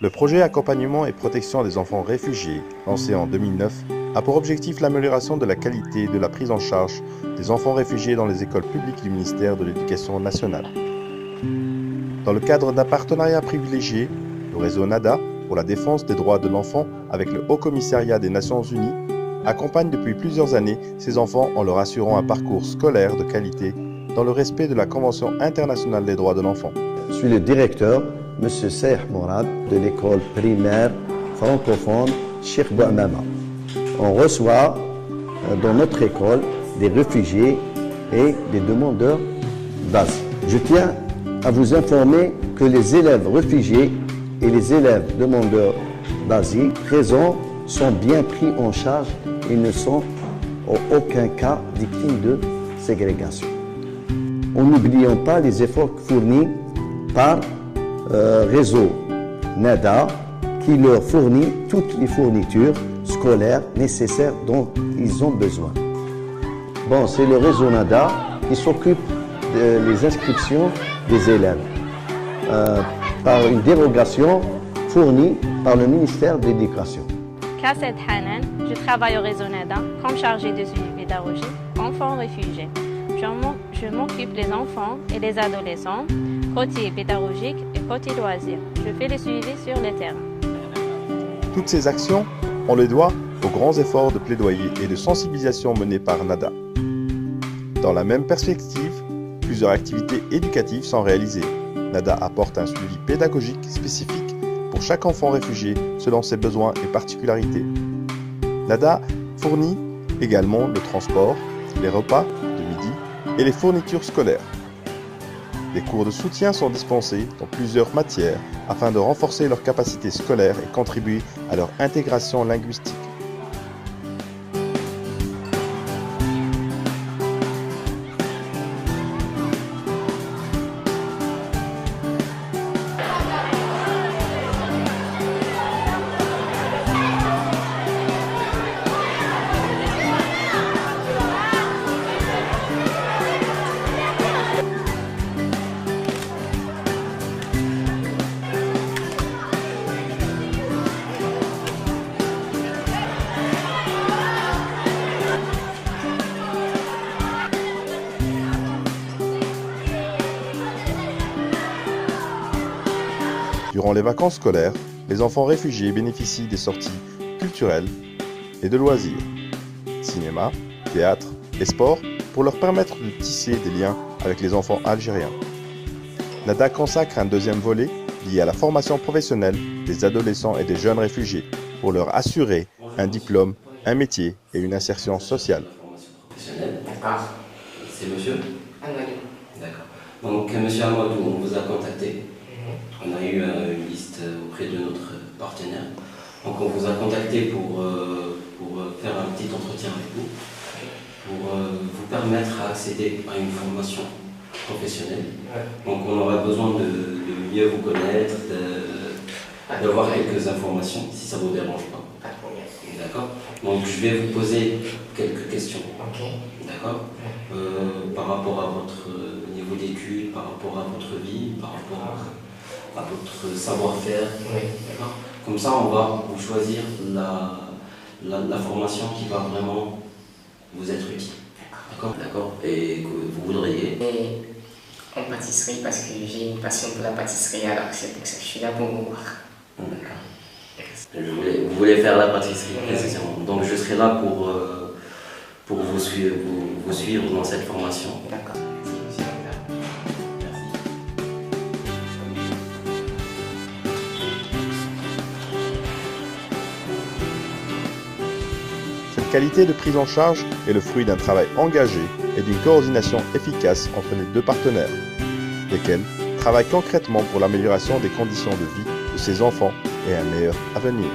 Le projet Accompagnement et protection des enfants réfugiés, lancé en 2009, a pour objectif l'amélioration de la qualité de la prise en charge des enfants réfugiés dans les écoles publiques du ministère de l'Éducation nationale. Dans le cadre d'un partenariat privilégié, le réseau NADA pour la défense des droits de l'enfant avec le Haut Commissariat des Nations Unies accompagne depuis plusieurs années ces enfants en leur assurant un parcours scolaire de qualité dans le respect de la Convention internationale des droits de l'enfant. Je suis le directeur, M. Saïh Mourad, de l'école primaire francophone Cheikh Bouamama. On reçoit dans notre école des réfugiés et des demandeurs d'asile. Je tiens à vous informer que les élèves réfugiés et les élèves demandeurs d'asile présents sont bien pris en charge et ne sont en aucun cas victimes de ségrégation. En n'oubliant pas les efforts fournis par réseau NADA qui leur fournit toutes les fournitures scolaires nécessaires dont ils ont besoin. Bon, c'est le réseau NADA qui s'occupe des inscriptions des élèves par une dérogation fournie par le ministère de l'Éducation. Kasset Hanan, je travaille au réseau NADA comme chargée de suivi pédagogique enfants réfugiés. Je m'occupe des enfants et des adolescents, côté pédagogique et côté loisirs. Je fais le suivi sur le terrain. Toutes ces actions, on les doit aux grands efforts de plaidoyer et de sensibilisation menés par NADA. Dans la même perspective, plusieurs activités éducatives sont réalisées. NADA apporte un suivi pédagogique spécifique pour chaque enfant réfugié selon ses besoins et particularités. NADA fournit également le transport, les repas de midi et les fournitures scolaires. Des cours de soutien sont dispensés dans plusieurs matières afin de renforcer leurs capacités scolaires et contribuer à leur intégration linguistique. Durant les vacances scolaires, les enfants réfugiés bénéficient des sorties culturelles et de loisirs, cinéma, théâtre et sport pour leur permettre de tisser des liens avec les enfants algériens. NADA consacre un deuxième volet lié à la formation professionnelle des adolescents et des jeunes réfugiés pour leur assurer un diplôme, un métier et une insertion sociale. D'accord. C'est monsieur Amadou. D'accord. Donc, monsieur Amadou, on vous a contacté. On a eu une liste auprès de notre partenaire. Donc on vous a contacté pour faire un petit entretien avec vous, pour vous permettre d'accéder à une formation professionnelle. Donc on aura besoin de mieux vous connaître, d'avoir quelques informations, si ça ne vous dérange pas. D'accord. Donc je vais vous poser quelques questions. D'accord. Par rapport à votre niveau d'études, par rapport à votre vie, par rapport à votre savoir-faire. Comme ça, on va vous choisir la formation qui va vraiment vous être utile. D'accord. Et que vous voudriez. En pâtisserie, parce que j'ai une passion pour la pâtisserie, alors c'est pour ça que je suis là pour vous voir. D'accord. Vous voulez faire la pâtisserie, précisément. Donc je serai là pour vous suivre dans cette formation. D'accord. Cette qualité de prise en charge est le fruit d'un travail engagé et d'une coordination efficace entre les deux partenaires, lesquels travaillent concrètement pour l'amélioration des conditions de vie de ces enfants et un meilleur avenir.